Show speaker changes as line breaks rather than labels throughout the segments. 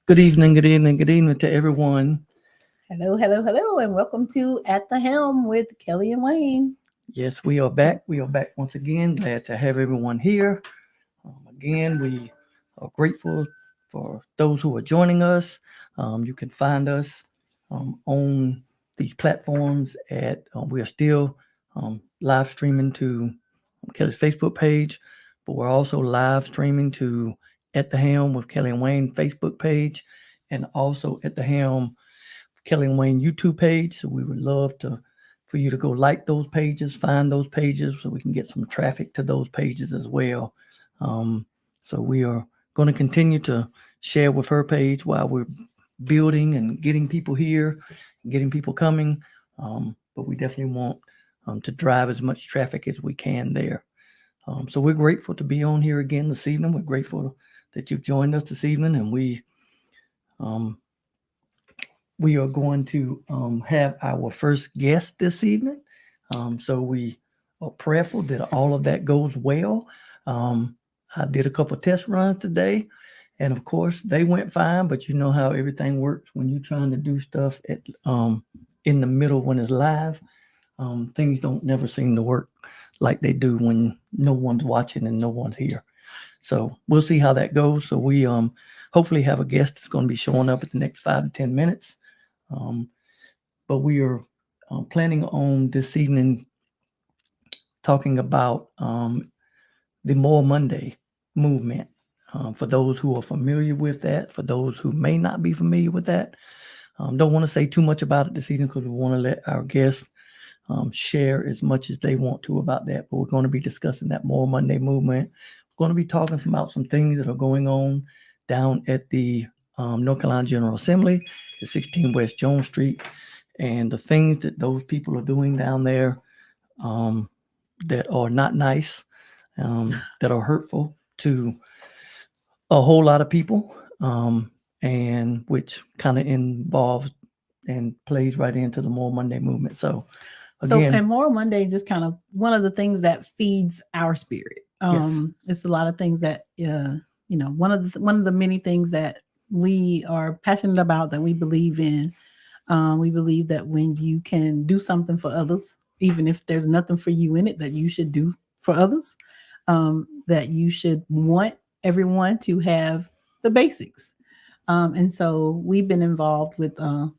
Good evening, good evening, good evening to everyone.
Hello, hello, hello, and welcome to At the Helm with Kelly and Wayne.
Yes, we are back. We are back once again. Glad to have everyone here. Again, we are grateful for those who are joining us. You can find us on these platforms we are still live streaming to Kelly's Facebook page, but we're also live streaming to At the Helm with Kelly and Wayne Facebook page, and also At the Helm Kelly and Wayne YouTube page. So we would love for you to go like those pages, find those pages, so we can get some traffic to those pages as well. So we are going to continue to share with her page while we're building and getting people here, getting people coming. But we definitely want to drive as much traffic as we can there. So we're grateful to be on here again this evening. We're grateful that you've joined us this evening, and we are going to have our first guest this evening. So we are prayerful that all of that goes well. I did a couple of test runs today, and of course they went fine, but you know how everything works when you're trying to do stuff in the middle when it's live. Things don't never seem to work like they do when no one's watching and no one's here. So we'll see how that goes. So we hopefully have a guest that's going to be showing up in the next 5 to 10 minutes. But we are planning on this evening talking about the More Monday movement. For those who are familiar with that, for those who may not be familiar with that, don't want to say too much about it this evening because we want to let our guests share as much as they want to about that. But we're going to be discussing that More Monday movement. We're going to be talking about some things that are going on down at the North Carolina General Assembly at 16 West Jones Street, and the things that those people are doing down there that are not nice, that are hurtful to a whole lot of people, and which kind of involves and plays right into the More Monday movement. So again,
and More Monday just kind of one of the things that feeds our spirit.
Yes.
It's a lot of things that one of the many things that we are passionate about, that we believe in. We believe that when you can do something for others, even if there's nothing for you in it, that you should do for others, that you should want everyone to have the basics. And so we've been involved with the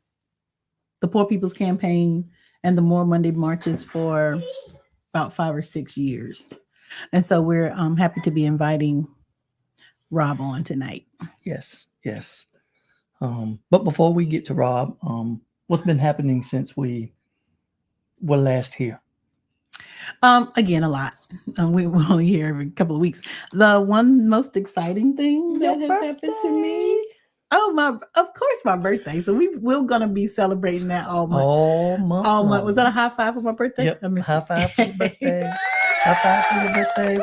Poor People's Campaign and the More Monday marches for about 5 or 6 years. And so we're happy to be inviting Rob on tonight.
Yes. But before we get to Rob, what's been happening since we were last here?
Again, a lot. We were only here every couple of weeks. The one most exciting thing that has happened to me. Of course, my birthday. So we're gonna be celebrating that all month.
All month.
All month. Was that a high five for my birthday?
Yep. High five for your birthday. High five for your birthday.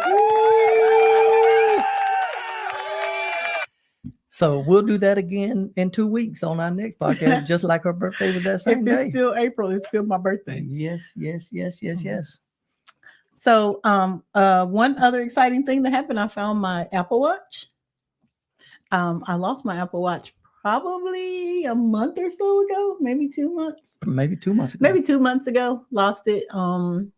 So we'll do that again in 2 weeks on our next podcast, just like her birthday was that same day.
If it's still April, it's still my birthday.
Yes.
So one other exciting thing that happened, I found my Apple Watch. I lost my Apple Watch probably a month or so ago, maybe 2 months.
Maybe 2 months ago.
Maybe 2 months ago. Lost it.
When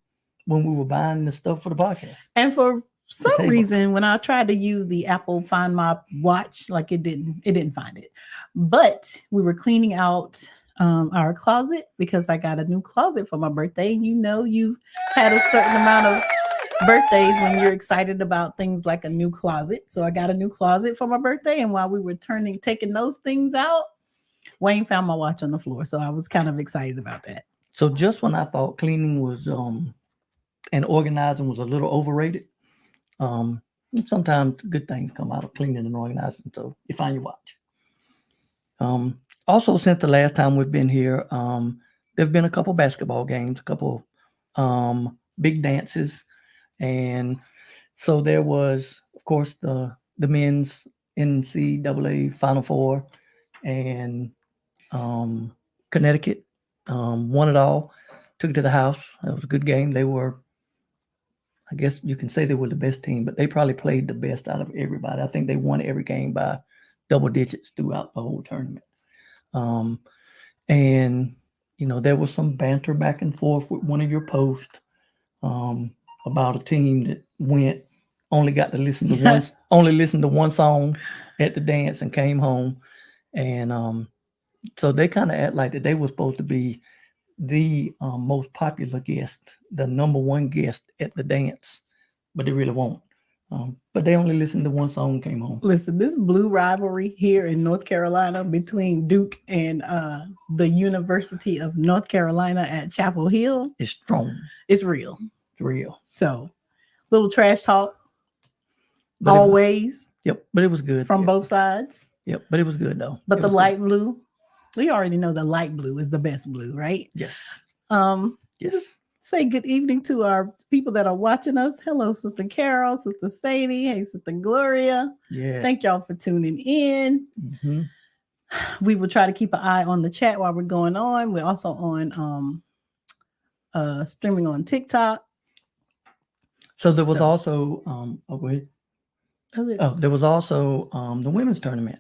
we were buying the stuff for the podcast.
And for some reason, when I tried to use the Apple Find My Watch, like it didn't find it. But we were cleaning out our closet because I got a new closet for my birthday. And you've had a certain amount of birthdays when you're excited about things like a new closet. So I got a new closet for my birthday. And while we were taking those things out, Wayne found my watch on the floor. So I was kind of excited about that.
So just when I thought cleaning was and organizing was a little overrated, sometimes good things come out of cleaning and organizing. So you find your watch. Also, since the last time we've been here, there've been a couple basketball games, a couple big dances, and so there was, of course, the men's NCAA Final Four, and Connecticut won it all, took it to the house. It was a good game. They were, I guess you can say they were the best team, but they probably played the best out of everybody. I think they won every game by double digits throughout the whole tournament. Um, and there was some banter back and forth with one of your posts about a team that went only got to listen to one song at the dance and came home, and so they kind of act like that they were supposed to be the most popular guest, the number one guest at the dance, but they really won't. But they only listened to one song, came home.
Listen, this blue rivalry here in North Carolina between Duke and the University of North Carolina at Chapel Hill
It's strong.
It's real.
It's real.
So, little trash talk.
But
always.
But it was good
from both sides.
Yep, but it was good though.
But the light blue, we already know the light blue is the best blue, right?
Yes.
Yes. Say good evening to our people that are watching us. Hello, Sister Carol, Sister Sadie. Hey, Sister Gloria.
Yeah.
Thank y'all for tuning in.
Mm-hmm.
We will try to keep an eye on the chat while we're going on. We're also on streaming on TikTok.
So there was also there was also the women's tournament,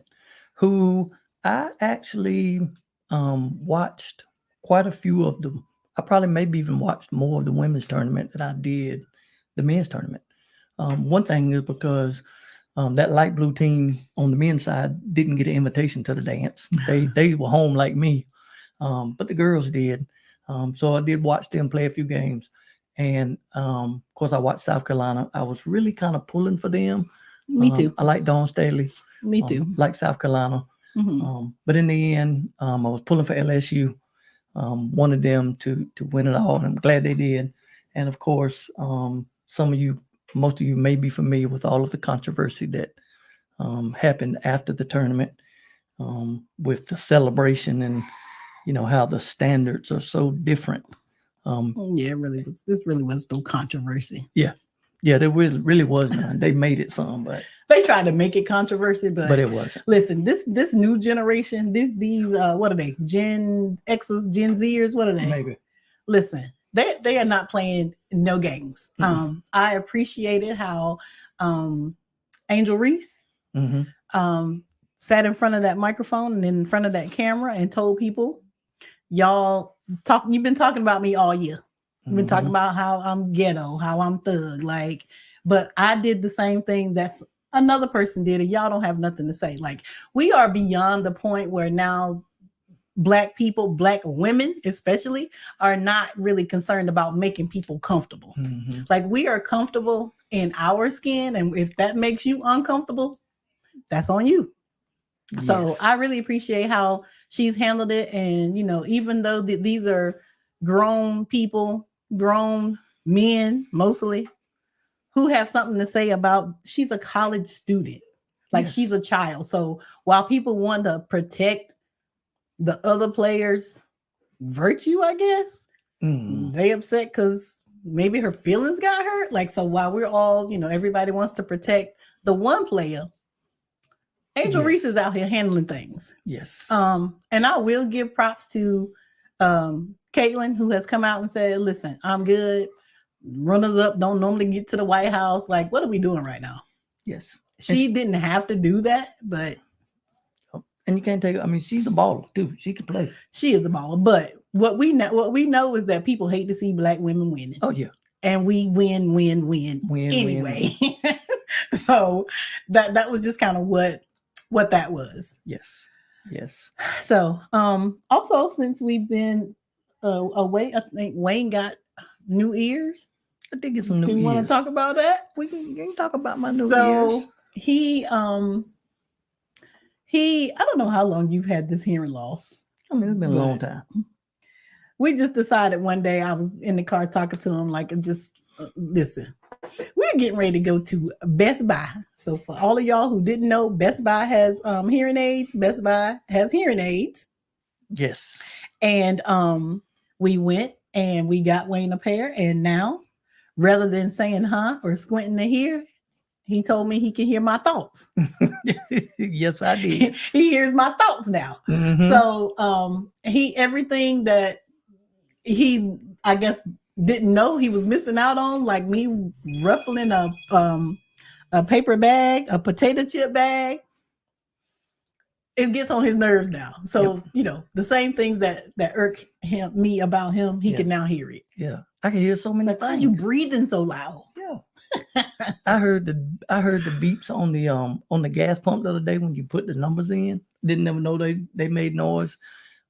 who I actually watched quite a few of them. I probably maybe even watched more of the women's tournament than I did the men's tournament. One thing is because that light blue team on the men's side didn't get an invitation to the dance. They were home like me, but the girls did. So I did watch them play a few games. And of course, I watched South Carolina. I was really kind of pulling for them.
Me too.
I like Dawn Staley.
Me too.
Like South Carolina.
Mm-hmm.
But in the end, I was pulling for LSU. Wanted them to win it all, and I'm glad they did. And of course, most of you may be familiar with all of the controversy that happened after the tournament with the celebration and how the standards are so different.
It really was. This really was no controversy.
Yeah, there really was none. They made it some, but
they tried to make it controversy, but
it wasn't.
Listen, this new generation, these what are they? Gen X's, Gen Zers, what are they?
Maybe.
Listen, they are not playing no games. Mm-hmm. I appreciated how Angel Reese sat in front of that microphone and in front of that camera and told people, you've been talking about me all year. You've been talking about how I'm ghetto, how I'm thug, but I did the same thing that's another person did, and y'all don't have nothing to say. We are beyond the point where now Black people, Black women especially, are not really concerned about making people comfortable. Mm-hmm. We are comfortable in our skin, and if that makes you uncomfortable, that's on you. Yes. So I really appreciate how she's handled it. And, even though these are grown people, grown men, mostly, who have something to say about, she's a college student, she's a child. So while people want to protect the other players' virtue, I guess, they upset because maybe her feelings got hurt. So while we're all, everybody wants to protect the one player, Angel Reese is out here handling things.
Yes.
And I will give props to Caitlin, who has come out and said, listen, I'm good. Runners up don't normally get to the White House. What are we doing right now?
Yes.
She didn't have to do that, but.
And you can't take it. I mean, she's a baller too. She can play.
She is a baller. But what we know is that people hate to see Black women winning.
Oh, yeah.
And we win anyway. Win. So that was just kind of what that was.
Yes.
So also, since we've been away, I think Wayne got new ears.
I did get some new ears.
Do you want to talk about that?
We can talk about my new ears.
So he I don't know how long you've had this hearing loss.
I mean, it's been a long time.
We just decided one day, I was in the car talking to him, just listen, we're getting ready to go to Best Buy. So for all of y'all who didn't know, Best Buy has hearing aids. Best Buy has hearing aids.
Yes.
And we went and we got Wayne a pair. And now, rather than saying huh or squinting to hear, he told me he can hear my thoughts.
Yes, I did.
He hears my thoughts now.
Mhm.
So he everything that he I guess didn't know he was missing out on, like me ruffling a paper bag, a potato chip bag. It gets on his nerves now. So the same things that irk me about him, he can now hear it.
Yeah, I can hear so many
Like, why are
things.
you breathing so loud?
Yeah. I heard the beeps on the gas pump the other day when you put the numbers in. Didn't ever know they made noise.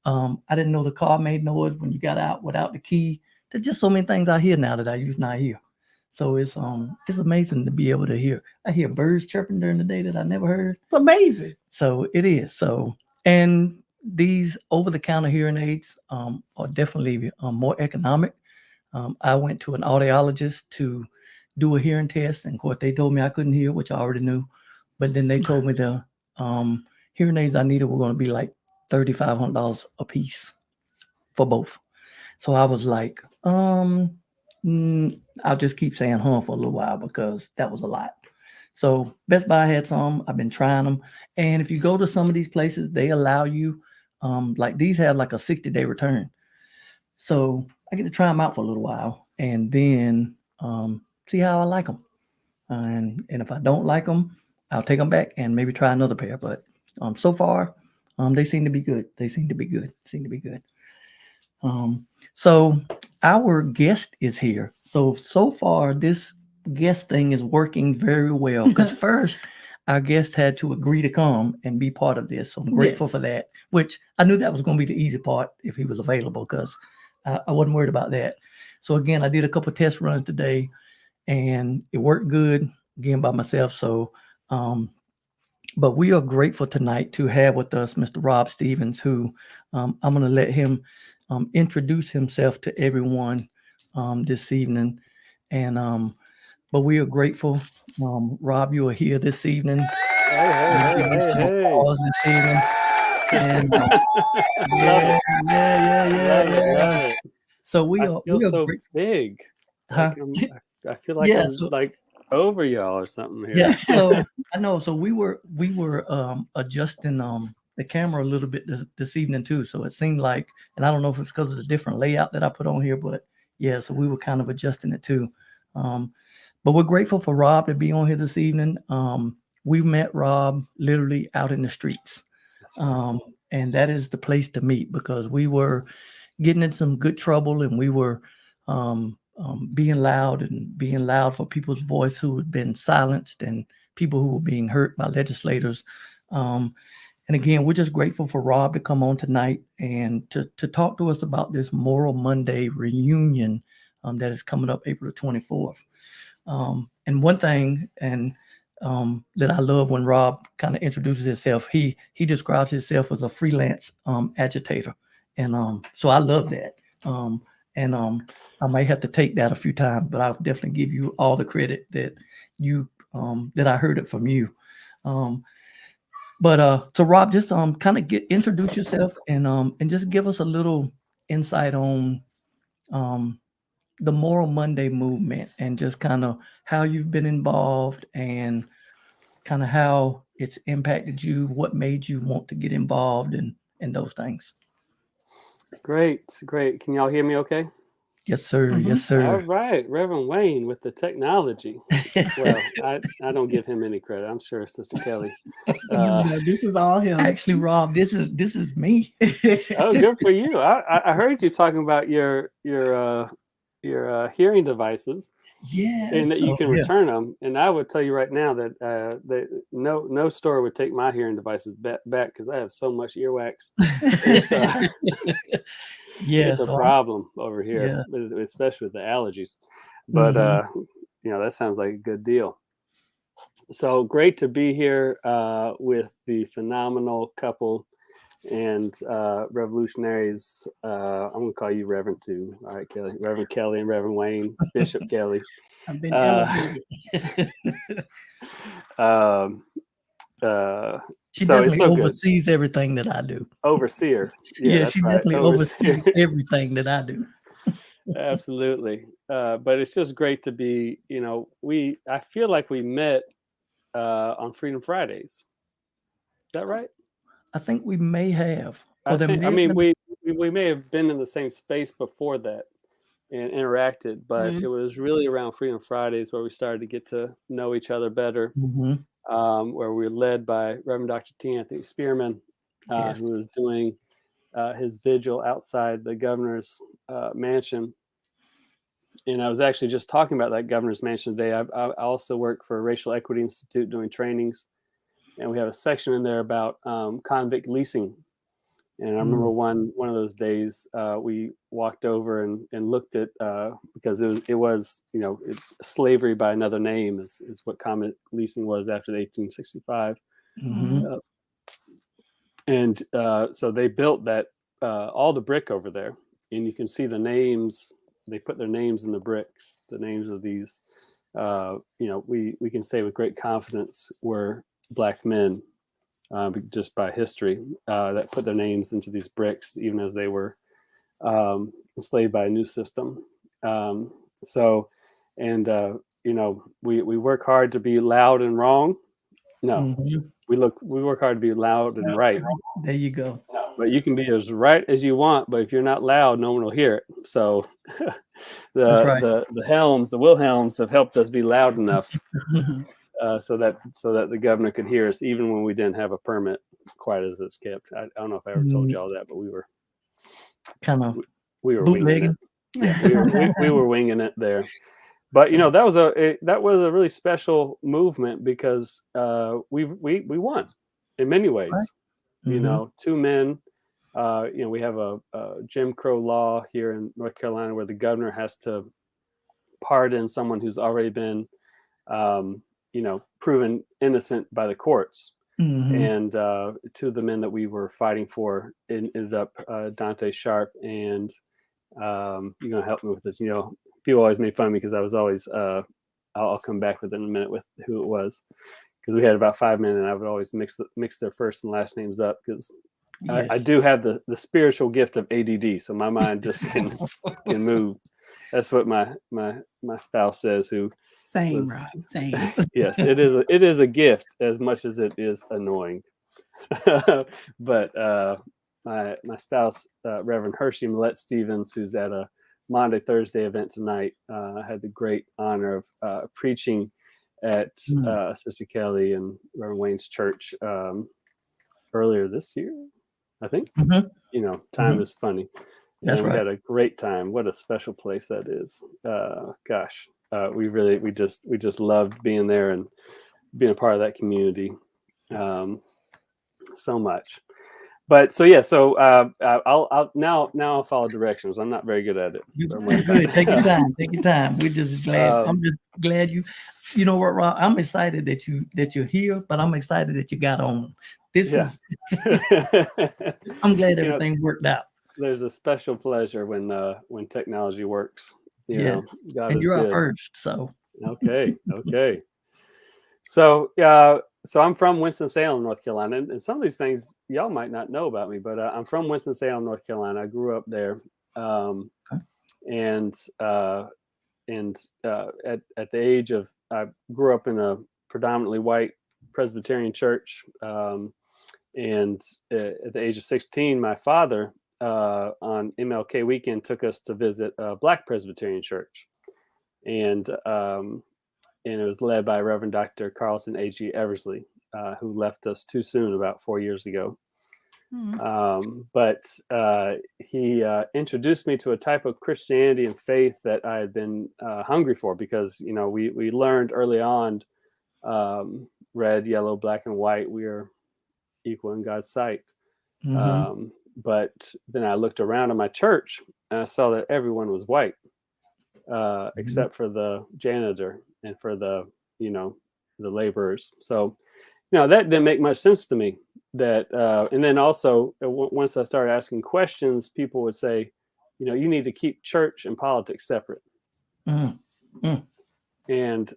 I didn't know the car made noise when you got out without the key. There's just so many things I hear now that I used not hear. So it's amazing to be able to hear. I hear birds chirping during the day that I never heard.
It's amazing.
So it is. So, and these over-the-counter hearing aids are definitely more economic. I went to an audiologist to do a hearing test, and of course they told me I couldn't hear, which I already knew. But then they told me the hearing aids I needed were going to be like $3,500 a piece for both. So I was like, I'll just keep saying huh for a little while because that was a lot. So Best Buy had some. I've been trying them, and if you go to some of these places, they allow you, like these have like a 60-day return. So I get to try them out for a little while, and then see how I like them. And if I don't like them, I'll take them back and maybe try another pair. But so far, they seem to be good. They seem to be good. Seem to be good. So our guest is here. So far, this guest thing is working very well. Because first, our guest had to agree to come and be part of this. So I'm grateful for that. Which I knew that was going to be the easy part if he was available, because I wasn't worried about that. So again, I did a couple test runs today, and it worked good again by myself. So, but we are grateful tonight to have with us Mr. Rob Stevens, who I'm going to let him introduce himself to everyone this evening. And but we are grateful, Rob, you are here this evening.
Hey.
Pause this evening. And,
Love it.
So we are
so
great.
big.
Huh?
I feel like I'm like over y'all or something here.
Yeah, so I know. So we were adjusting the camera a little bit this evening too. So it seemed like, and I don't know if it's because of the different layout that I put on here, but yeah, so we were kind of adjusting it too. But we're grateful for Rob to be on here this evening. We met Rob literally out in the streets. And that is the place to meet, because we were getting in some good trouble, and we were being loud for people's voice who had been silenced, and people who were being hurt by legislators. And again, we're just grateful for Rob to come on tonight and to talk to us about this Moral Monday reunion that is coming up April the 24th. And one thing, that I love when Rob kind of introduces himself, he describes himself as a freelance agitator, and so I love that. And I might have to take that a few times, but I'll definitely give you all the credit that you that I heard it from you. But so Rob, just kind of introduce yourself and just give us a little insight on the Moral Monday movement, and just kind of how you've been involved, and kind of how it's impacted you, what made you want to get involved in those things.
Great. Can y'all hear me okay?
Yes, sir.
Mhm.
Yes, sir.
All right, Reverend Wayne with the technology. Well, I don't give him any credit. I'm sure Sister Kelly.
No, this is all him.
Actually, Rob, this is me.
Oh, good for you. I heard you talking about your hearing devices.
Yeah.
And that you
so,
can
yeah.
return them. And I would tell you right now that no store would take my hearing devices back because I have so much earwax. It's a problem over here, especially with the allergies. But that sounds like a good deal. So great to be here with the phenomenal couple and revolutionaries. I'm going to call you Reverend too. All right, Kelly, Reverend Kelly and Reverend Wayne, Bishop Kelly.
I've been
Uh,
elevated.
um,
She
so it's
definitely
so good.
oversees everything that I do.
Overseer. Yeah,
Yeah,
that's
she
right.
definitely
Overseer.
oversees everything that I do.
Absolutely. But it's just great to be, I feel like we met on Freedom Fridays. Is that right?
I think we may have. Or there may
I
have
mean,
been.
we may have been in the same space before that and interacted, but
Mhm.
it was really around Freedom Fridays where we started to get to know each other better,
Mhm.
where we were led by Reverend Dr. T. Anthony Spearman,
Yes.
who was doing his vigil outside the governor's mansion. And I was actually just talking about that governor's mansion today. I also work for Racial Equity Institute doing trainings, and we have a section in there about convict leasing. And I remember one of those days we walked over and looked at because it was slavery by another name is what convict leasing was after 1865.
Mhm.
And so they built that all the brick over there, and you can see the names. They put their names in the bricks. The names of these, we can say with great confidence were Black men, just by history, that put their names into these bricks, even as they were enslaved by a new system. So, and we work hard to be loud and wrong. No,
Mhm.
we work hard to be loud and right.
There you go.
But you can be as right as you want, but if you're not loud, no one will hear it. So
That's right.
the Helms, the Wilhelms have helped us be loud enough
Mhm.
so that the governor could hear us, even when we didn't have a permit, quite as it's kept. I don't know if I ever told y'all that, but we were
Kind of
winging it.
bootlegging.
Yeah, we were winging it there. But that was a really special movement because we won in many ways.
Right. Mhm.
Two men. We have a Jim Crow law here in North Carolina where the governor has to pardon someone who's already been, proven innocent by the courts.
Mhm.
And two of the men that we were fighting for ended up Dante Sharp and you're gonna help me with this. People always made fun of me because I was always. I'll come back with it in a minute with who it was because we had about 5 minutes, and I would always mix their first and last names up because I
Yes.
do have the spiritual gift of ADD, so my mind just can move. That's what my spouse says. Who
Same,
was
Rob. Same.
yes, it is a gift as much as it is annoying. But my spouse, Reverend Hershey Millette Stevens, who's at a Monday Thursday event tonight, had the great honor of preaching at Sister Kelly and Reverend Wayne's church earlier this year, I think.
Mhm.
Time
Mhm.
is funny.
That's
And we
right.
had a great time. What a special place that is. Gosh, we just loved being there and being a part of that community so much. But so yeah, so I'll now follow directions. I'm not very good at it. So I'm gonna
Good. Take your
kind
time. Take your time. We're just glad.
of,
I'm just glad you. You know what, Rob? I'm excited that you're here, but I'm excited that you got on. This
yeah.
is. I'm glad
you know,
everything worked out.
there's a special pleasure when technology works.
Yes.
God
And
is
you're our
good.
first, so
Okay. So so I'm from Winston-Salem, North Carolina, and some of these things y'all might not know about me, but I'm from Winston-Salem, North Carolina. I grew up there,
Okay.
and at the age of I grew up in a predominantly white Presbyterian church, and at the age of 16, my father on MLK weekend took us to visit a Black Presbyterian church, and it was led by Reverend Dr. Carlton A.G. Eversley, who left us too soon about 4 years ago. But he introduced me to a type of Christianity and faith that I had been hungry for because, we learned early on red, yellow, black, and white, we are equal in God's sight.
Mhm.
But then I looked around in my church and I saw that everyone was white, except for the janitor and for the laborers. So that didn't make much sense to me. That and then also once I started asking questions, people would say, you need to keep church and politics separate.
Mm. Mm.
And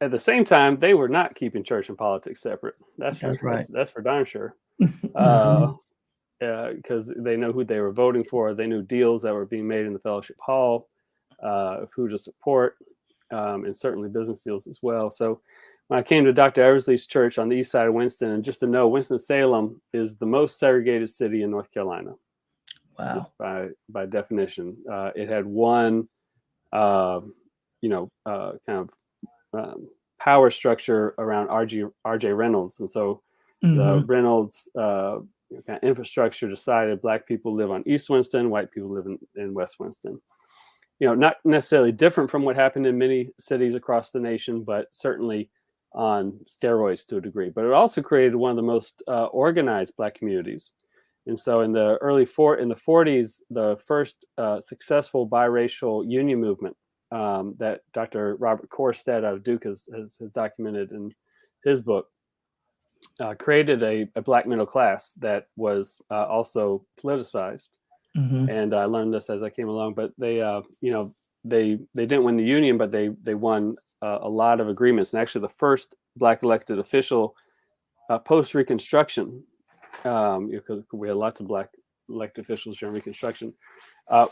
at the same time, they were not keeping church and politics separate. That's
right.
that's for darn sure.
Mhm.
Because they know who they were voting for. They knew deals that were being made in the fellowship hall, of who to support, and certainly business deals as well. So when I came to Dr. Eversley's church on the east side of Winston, and just to know, Winston-Salem is the most segregated city in North Carolina,
Wow.
just by definition. It had one, kind of power structure around R.J. Reynolds, and so the
Mhm.
Reynolds kind of infrastructure decided Black people live on East Winston, white people live in West Winston. Not necessarily different from what happened in many cities across the nation, but certainly on steroids to a degree. But it also created one of the most organized Black communities. And so in the in the 40s, the first successful biracial union movement that Dr. Robert Korstead out of Duke has documented in his book, created a Black middle class that was also politicized.
Mhm.
And I learned this as I came along. But they didn't win the union, but they won a lot of agreements. And actually, the first Black elected official post Reconstruction, because we had lots of Black elected officials during Reconstruction,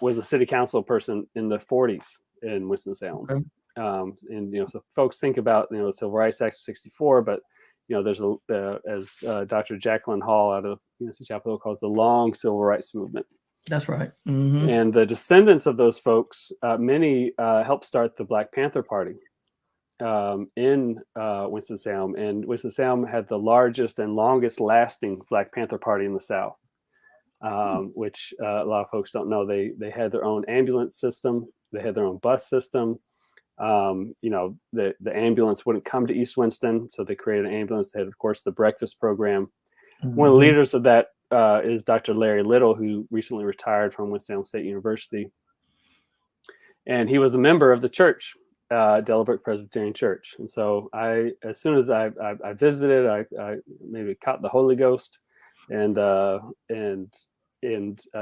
was a city council person in the 40s in Winston-Salem.
Okay.
And so folks think about the Civil Rights Act of '64, but there's as Dr. Jacqueline Hall out of UNC Chapel Hill calls the long Civil Rights Movement.
That's right. Mhm.
And the descendants of those folks, many helped start the Black Panther Party in Winston-Salem. And Winston-Salem had the largest and longest lasting Black Panther Party in the South, which a lot of folks don't know. They had their own ambulance system. They had their own bus system. The ambulance wouldn't come to East Winston, so they created an ambulance. They had, of course, the breakfast program. One of the
Mhm.
leaders of that is Dr. Larry Little, who recently retired from Winston-Salem State University. And he was a member of the church, Delabrook Presbyterian Church. And so as soon as I visited, I maybe caught the Holy Ghost and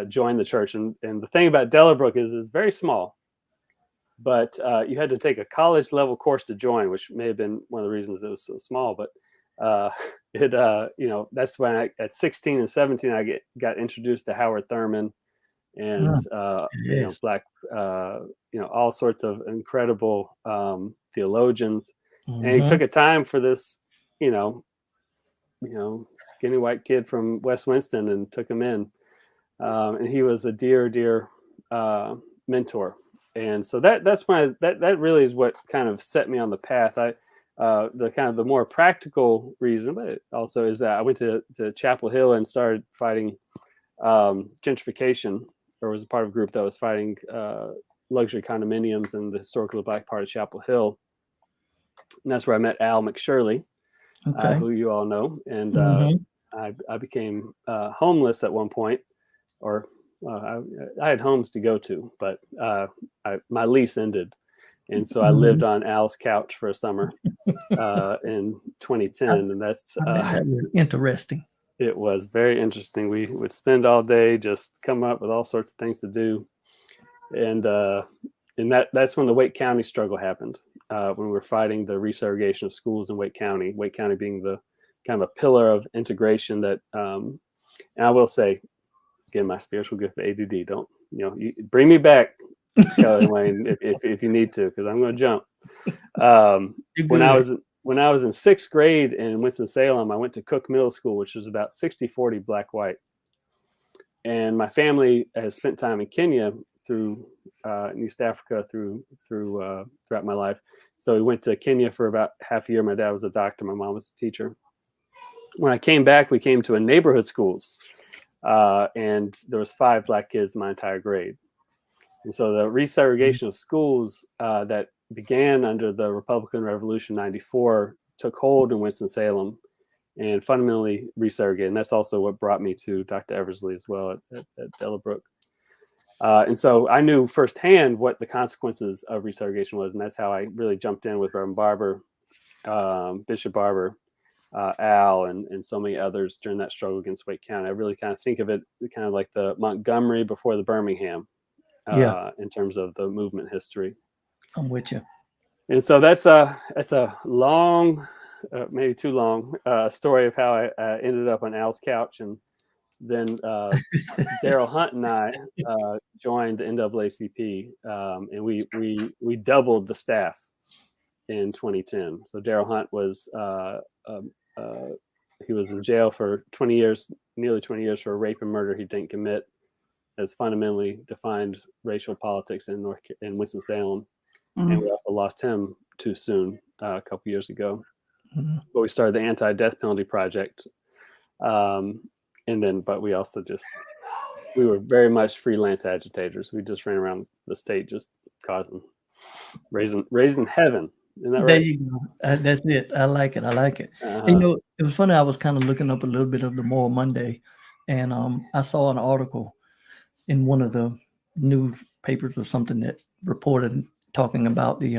joined the church. And the thing about Delabrook is it's very small, but you had to take a college level course to join, which may have been one of the reasons it was so small. But that's when at 16 and 17, I got introduced to Howard Thurman and
Yes.
Black, all sorts of incredible theologians. And he took
Mhm.
a time for this, skinny white kid from West Winston and took him in. And he was a dear mentor. And so that's why that really is what kind of set me on the path. The kind of the more practical reason, but also is that I went to Chapel Hill and started fighting gentrification, or was a part of a group that was fighting luxury condominiums in the historically Black part of Chapel Hill. And that's where I met Al McShirley,
Okay.
who you all know. And
Mhm.
I became homeless at one point, or I had homes to go to, but my lease ended. And so I lived
Mhm.
on Al's couch for a summer in 2010.
I
And that's,
I bet that was interesting.
it was very interesting. We would spend all day just coming up with all sorts of things to do. And that's when the Wake County struggle happened, when we were fighting the resegregation of schools in Wake County being the kind of a pillar of integration that, and I will say, again, my spiritual gift of ADD, don't, you bring me back, Kelly Wayne, if you need to, because I'm going to jump.
You're
When
good.
I was in sixth grade in Winston-Salem, I went to Cook Middle School, which was about 60-40 Black-white. And my family has spent time in Kenya through in East Africa throughout my life. So we went to Kenya for about half a year. My dad was a doctor. My mom was a teacher. When I came back, we came to a neighborhood schools, and there was 5 Black kids in my entire grade. And so the resegregation of schools that began under the Republican Revolution '94 took hold in Winston-Salem and fundamentally resegregated. And that's also what brought me to Dr. Eversley as well at Delabrook. And so I knew firsthand what the consequences of resegregation was. And that's how I really jumped in with Reverend Barber, Bishop Barber, Al and so many others during that struggle against Wake County. I really kind of think of it kind of like the Montgomery before the Birmingham
Yeah,
in terms of the movement history.
I'm with you.
And so that's a long, maybe too long story of how I ended up on Al's couch. And then Daryl Hunt and I joined the NAACP, and we doubled the staff in 2010. So Daryl Hunt was he was in jail for 20 years, nearly 20 years, for a rape and murder he didn't commit, as fundamentally defined racial politics in Winston-Salem. And we also lost him too soon a couple years ago. But we started the Anti-Death Penalty Project, and then, but we also we were very much freelance agitators. We just ran around the state, just raising heaven. Isn't that right?
There you go. That's it. I like it. I like it. And, it was funny. I was kind of looking up a little bit of the Moral Monday, and I saw an article in one of the newspapers or something that reported talking about the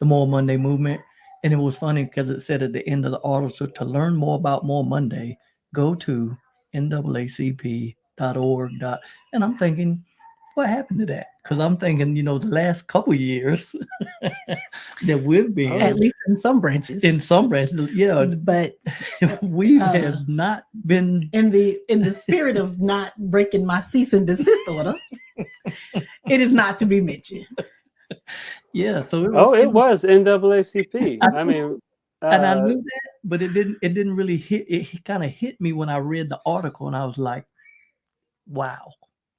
Moral Monday movement. And it was funny because it said at the end of the article, so to learn more about Moral Monday, go to naacp.org. And I'm thinking, what happened to that? Because I'm thinking, the last couple of years that we've been,
at least in some branches,
yeah,
but
we have not been
in the spirit of not breaking my cease and desist order. It is not to be mentioned.
Yeah, so
it was NAACP. I mean,
and I knew that, but it didn't really hit. It kind of hit me when I read the article, and I was like, wow.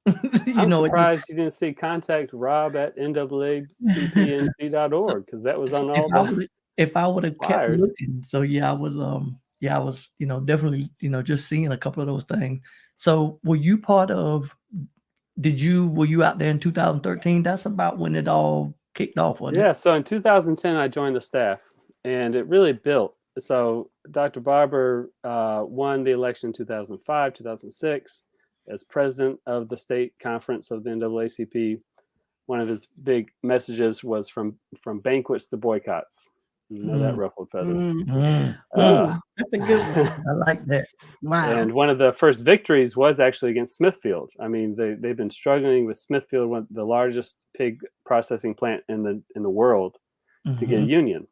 I'm surprised you didn't see contact Rob at NAACPNC.org, because that was on all the.
If I would have kept looking, so I was definitely just seeing a couple of those things. So were you part of? Were you out there in 2013? That's about when it all kicked off, wasn't it?
Yeah. So in 2010, I joined the staff, and it really built. So Dr. Barber won the election in 2005, 2006. As president of the state conference of the NAACP. One of his big messages was from banquets to boycotts. That ruffled feathers.
That's a good one.
I like that.
Wow.
And one of the first victories was actually against Smithfield. I mean, they've been struggling with Smithfield, one the largest pig processing plant in the world, to get a union.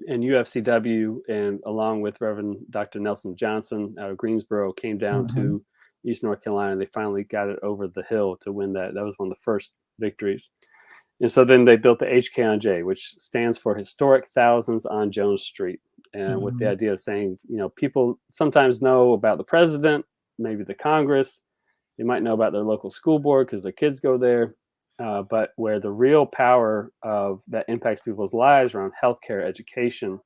And UFCW, and along with Reverend Dr. Nelson Johnson out of Greensboro, came down to East North Carolina, and they finally got it over the hill to win that. That was one of the first victories. And so then they built the HKONJ, which stands for Historic Thousands on Jones Street. And with the idea of saying, people sometimes know about the president, maybe the Congress, they might know about their local school board because their kids go there. But where the real power of that impacts people's lives around healthcare, education,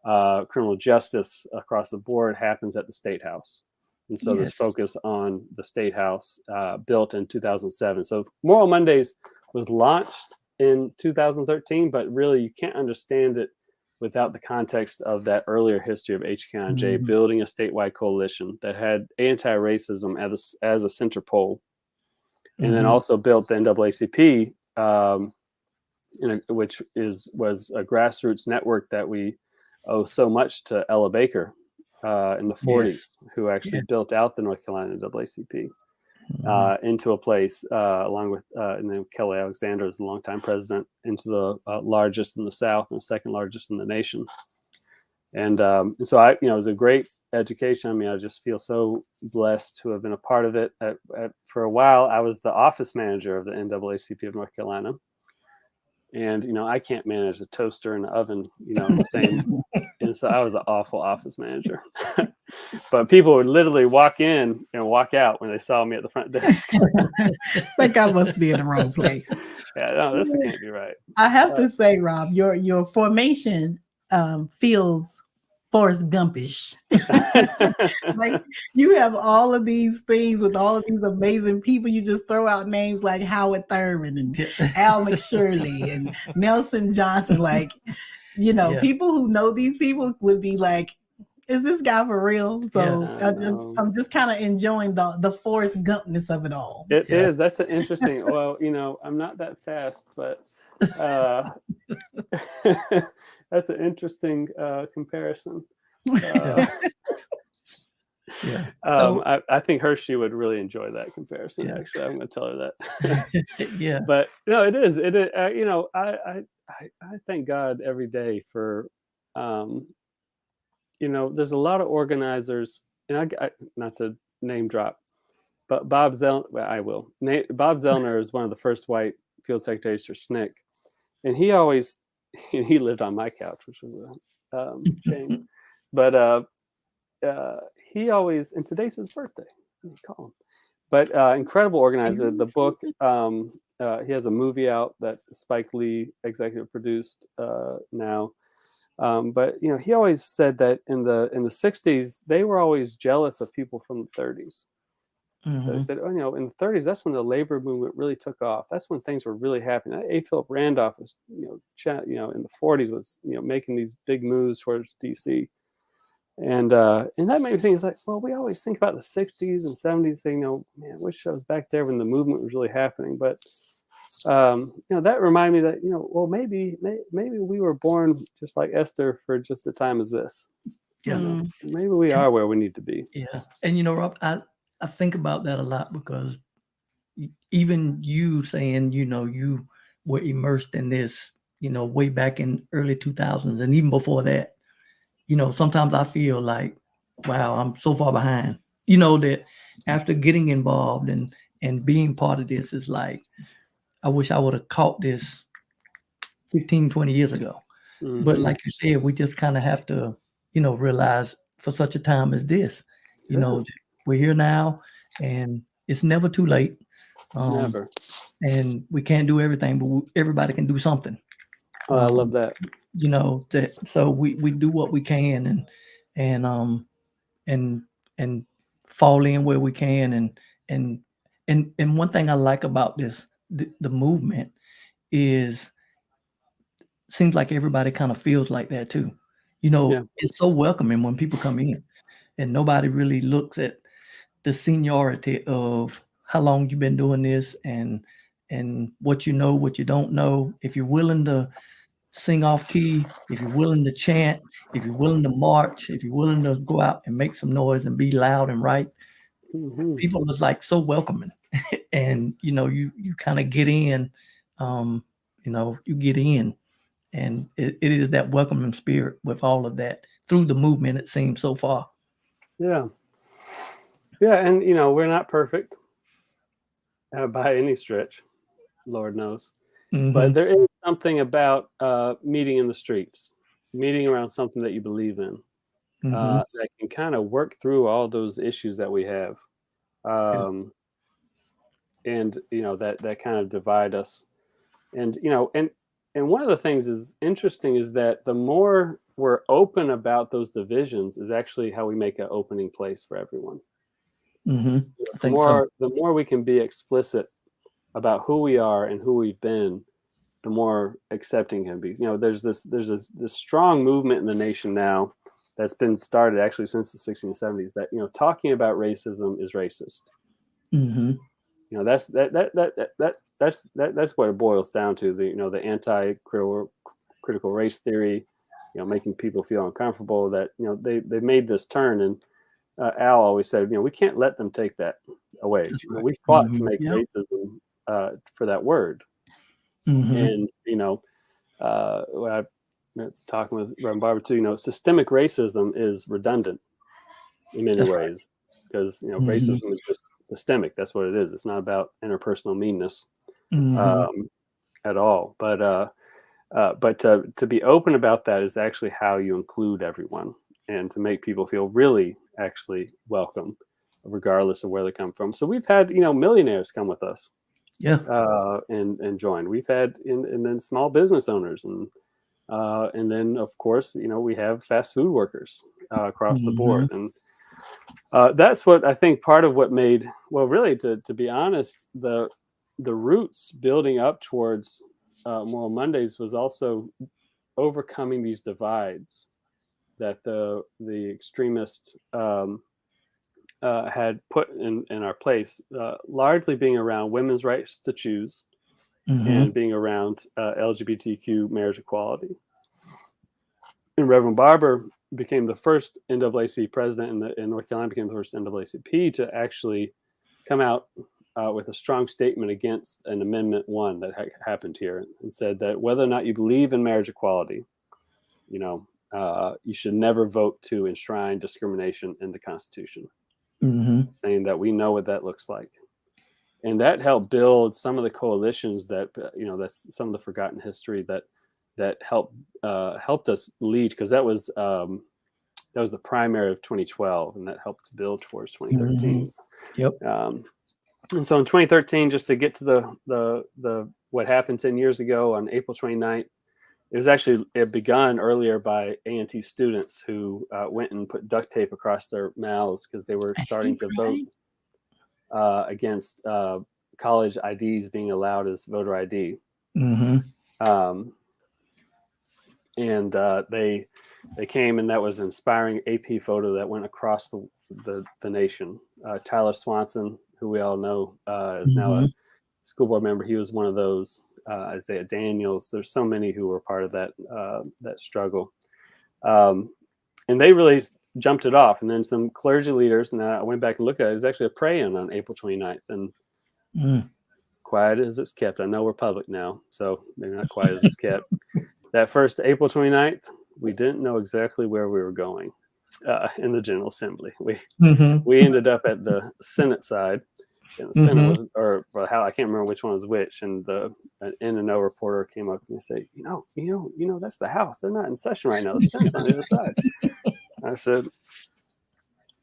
criminal justice across the board happens at the State House. And so this focus on the State House built in 2007. So Moral Mondays was launched in 2013, but really you can't understand it without the context of that earlier history of HKONJ building a statewide coalition that had anti-racism as a center pole. And then also built the NAACP, which was a grassroots network that we owe so much to Ella Baker in the 40s, who actually built out the North Carolina NAACP into a place, along with and then Kelli Alexander is the longtime president, into the largest in the South and the second largest in the nation. And so it was a great education. I mean, I just feel so blessed to have been a part of it. For a while, I was the office manager of the NAACP of North Carolina. And, I can't manage a toaster and an oven, the same. And so I was an awful office manager. But people would literally walk in and walk out when they saw me at the front desk.
Like I must be in the wrong place.
Yeah, no, this can't be right.
I have to say, Rob, your formation feels Forrest Gumpish. Like you have all of these things with all of these amazing people. You just throw out names like Howard Thurman and Al McShirley and Nelson Johnson. Like, people who know these people would be like, is this guy for real? So I'm just kind of enjoying the Forrest Gumpness of it all.
It is. That's an interesting. Well, I'm not that fast, but that's an interesting comparison.
Yeah. Yeah.
I think Hershey would really enjoy that comparison.
Yeah.
Actually, I'm going to tell her that.
Yeah.
But no, it is. It is. I thank God every day for, um, there's a lot of organizers, and I not to name drop, but Bob Zellner. Well, I will. Bob Zellner is one of the first white field secretaries for SNCC, and he always, he lived on my couch, which was a shame. But he always, and today's his birthday. Let me call him. But incredible organizer. The book, he has a movie out that Spike Lee executive produced now. But he always said that in the 60s they were always jealous of people from the 30s. They said, in the 30s, that's when the labor movement really took off. That's when things were really happening. A. Philip Randolph was, in the 40s was, making these big moves towards DC. And that made me think, it's like, well, we always think about the 60s and 70s, saying, man, I wish I was back there when the movement was really happening. But, that reminded me that, well, maybe we were born just like Esther for just a time as this.
Yeah.
Maybe we are where we need to be.
Yeah. And, Rob, I think about that a lot, because even you saying, you were immersed in this, way back in early 2000s, and even before that, sometimes I feel like, wow, I'm so far behind, that after getting involved and being part of this, is like, I wish I would have caught this 15, 20 years ago.
Mm-hmm.
But like you said, we just kind of have to, realize for such a time as this, we're here now, and it's never too late.
Never.
And we can't do everything, but everybody can do something.
Oh, I love that.
So we do what we can, and fall in where we can, and one thing I like about this, the movement, is seems like everybody kind of feels like that too. It's so welcoming when people come in, and nobody really looks at the seniority of how long you've been doing this, and what you know, what you don't know. If you're willing to sing off key, if you're willing to chant, if you're willing to march, if you're willing to go out and make some noise and be loud and right, people are like so welcoming. And you kind of get in, you get in, and it is that welcoming spirit with all of that through the movement, it seems, so far.
Yeah, and we're not perfect by any stretch, Lord knows. But there is something about meeting in the streets, meeting around something that you believe in, that can kind of work through all those issues that we have, and that kind of divide us. And and one of the things is interesting is that the more we're open about those divisions is actually how we make an opening place for everyone.
I think
the more we can be explicit about who we are and who we've been, the more accepting can be. There's this strong movement in the nation now that's been started actually since the 60s and 70s that talking about racism is racist. That's what it boils down to. The anti-critical race theory, making people feel uncomfortable. That they made this turn, and Al always said, we can't let them take that away.
Right.
We fought to make racism for that word. And when I'm talking with Reverend Barber too, systemic racism is redundant in many ways, because racism is just systemic. That's what it is. It's not about interpersonal meanness at all. But to be open about that is actually how you include everyone, and to make people feel really actually welcome, regardless of where they come from. So we've had millionaires come with us. And join. We've had and then small business owners, and then of course we have fast food workers across the board, and that's what I think part of what made, well, really, to be honest, the roots building up towards Moral Mondays was also overcoming these divides that the extremists had put in our place, largely being around women's rights to choose and being around LGBTQ marriage equality. And Reverend Barber, became the first NAACP president in North Carolina, became the first NAACP to actually come out with a strong statement against an Amendment 1 that happened here, and said that whether or not you believe in marriage equality, you should never vote to enshrine discrimination in the Constitution, saying that we know what that looks like. And that helped build some of the coalitions that, that's some of the forgotten history that helped us lead, because that was the primary of 2012, and that helped build towards 2013.
Yep.
And so in 2013, just to get to the what happened 10 years ago on April 29th, it begun earlier by A&T students who went and put duct tape across their mouths because they were starting to vote against college IDs being allowed as voter ID. And they came, and that was an inspiring AP photo that went across the nation. Tyler Swanson, who we all know is now a school board member, he was one of those. Isaiah Daniels. There's so many who were part of that struggle, and they really jumped it off. And then some clergy leaders, and I went back and looked at it. It was actually a pray-in on April 29th, and quiet as it's kept. I know we're public now, so maybe not quiet as it's kept. That first April 29th, we didn't know exactly where we were going in the General Assembly. We ended up at the Senate side. And the Senate was, or how, I can't remember which one was which. And an N&O reporter came up and said, that's the House. They're not in session right now. The Senate's on the other side. I said,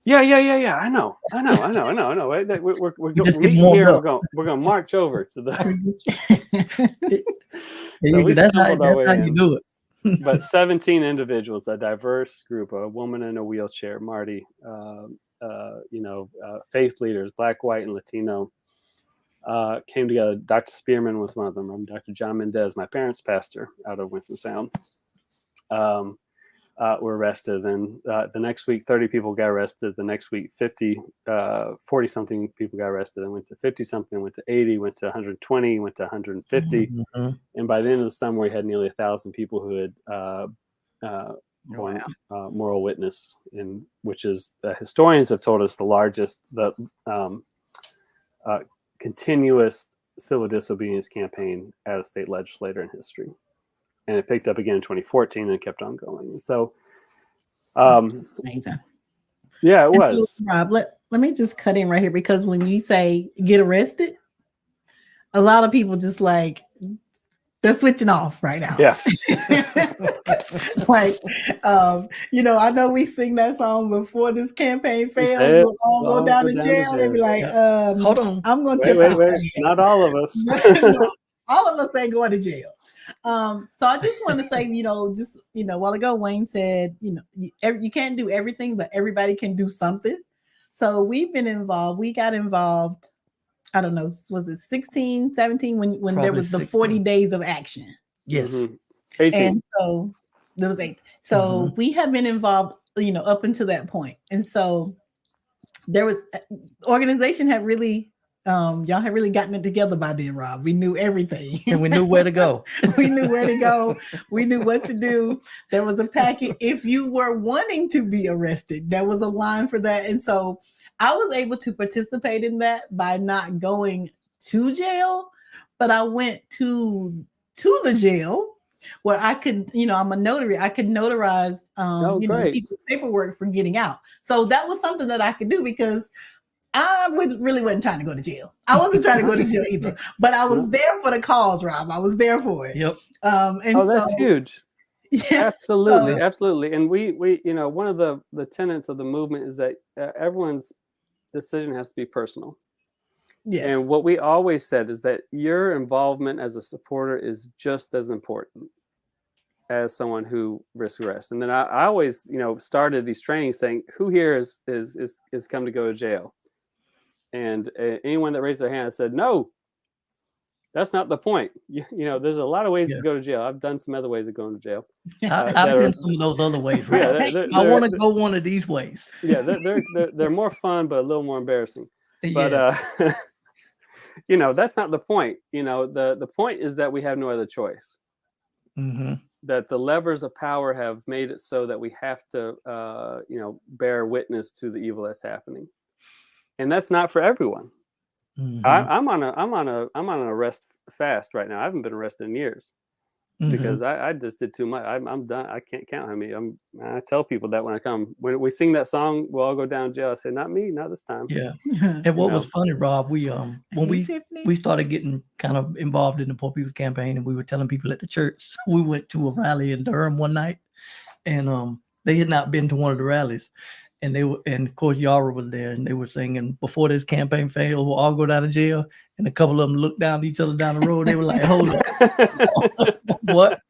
yeah. I know. We're meeting here. We're going to march over to the.
That's how you do it.
But 17 individuals, a diverse group, a woman in a wheelchair, Marty, faith leaders, Black, white, and Latino, came together. Dr. Spearman was one of them. Dr. John Mendez, my parents' pastor out of Winston-Salem, were arrested. And the next week, 30 people got arrested. The next week, 40-something people got arrested. And went to 50-something, went to 80, went to 120, went to 150. And by the end of the summer, we had nearly 1,000 people who had moral witness, which is, historians have told us, the largest continuous civil disobedience campaign at a state legislature in history. And it picked up again in 2014 and kept on going. And so,
that's amazing.
Yeah, it was.
So, Rob, let me just cut in right here, because when you say get arrested, a lot of people just they're switching off right now.
Yeah.
I know we sing that song before this campaign fails, we'll all go down to jail. They be like,
hold on.
I'm going to
wait. Not all of us.
All of us ain't going to jail. So I just want to say, a while ago, Wayne said, you can't do everything, but everybody can do something. So we've been involved. We got involved. I don't know, was it 16, 17 when there was the
16.
40 days of action?
Yes.
18.
And so there was 8. So we have been involved, up until that point. And so there was organization had really, y'all had really gotten it together by then, Rob. We knew everything.
And we knew where to go.
We knew where to go. We knew what to do. There was a packet. If you were wanting to be arrested, there was a line for that. And so I was able to participate in that by not going to jail, but I went to the jail where I could, I'm a notary. I could notarize, people's paperwork for getting out. So that was something that I could do, because I really wasn't trying to go to jail. I wasn't trying to go to jail either, but I was there for the cause, Rob. I was there for it.
Yep.
That's huge.
Yeah,
absolutely. And we one of the tenets of the movement is that everyone's decision has to be personal.
Yes.
And what we always said is that your involvement as a supporter is just as important as someone who risks arrest. And then I always, started these trainings saying, who here is come to go to jail? And anyone that raised their hand said, no, that's not the point. There's a lot of ways to go to jail. I've done some other ways of going to jail.
I've done some of those other ways. Right? I want to go one of these ways.
Yeah, they're more fun, but a little more embarrassing. But that's not the point. The point is that we have no other choice. that the levers of power have made it so that we have to, bear witness to the evil that's happening, and that's not for everyone.
Mhm.
I'm on an arrest fast right now. I haven't been arrested in years
Mhm.
because I just did too much. I'm done. I can't count how many. I tell people that when I come, when we sing that song, we'll all go down to jail. I say, not me, not this time.
Yeah. And what was funny, Rob, we when
Hey,
we
Tiffany.
started getting kind of involved in the Poor People's Campaign, and we were telling people at the church, we went to a rally in Durham one night, and they had not been to one of the rallies, and of course Yara was there, and they were singing, before this campaign fails, we'll all go down to jail. And a couple of them looked down at each other down the road. They were like, hold on, what?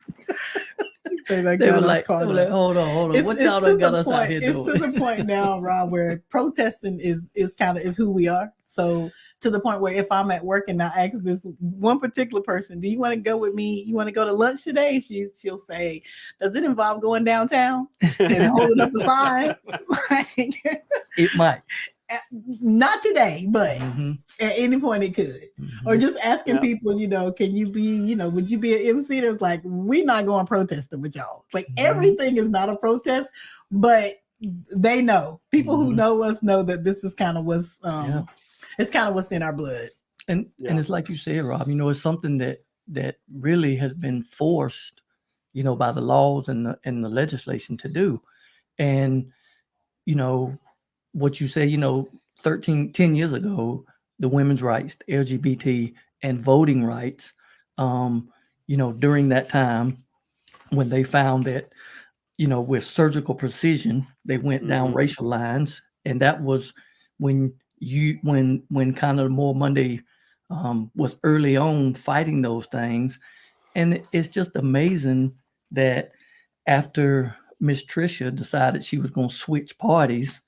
They
They were like,
caught up.
hold on.
It's,
What
it's
y'all
to
done got
the
us out
point.
here
It's
doing?
to the point now, Rob, where protesting is kind of is who we are. So to the point where if I'm at work and I ask this one particular person, "Do you want to go with me? You want to go to lunch today?" She'll say, "Does it involve going downtown and holding up a sign?" Like,
It might.
not today, but
Mhm.
at any point it could.
Mhm.
Or just asking
Yeah.
people, can you be, would you be an MC? There's like, we're not going protesting with y'all. Like
Mhm.
everything is not a protest, but they know. People who
Mhm.
know us know that this is kind of what's
Yeah.
it's kind of what's in our blood.
And
Yeah.
it's like you said, Rob, it's something that really has been forced, by the laws and the legislation to do. And what you say, 10 years ago, the women's rights, the LGBT and voting rights, during that time when they found that, with surgical precision, they went down
Mhm.
racial lines. And that was when when kind of more Monday was early on fighting those things. And it's just amazing that after Miss Tricia decided she was going to switch parties,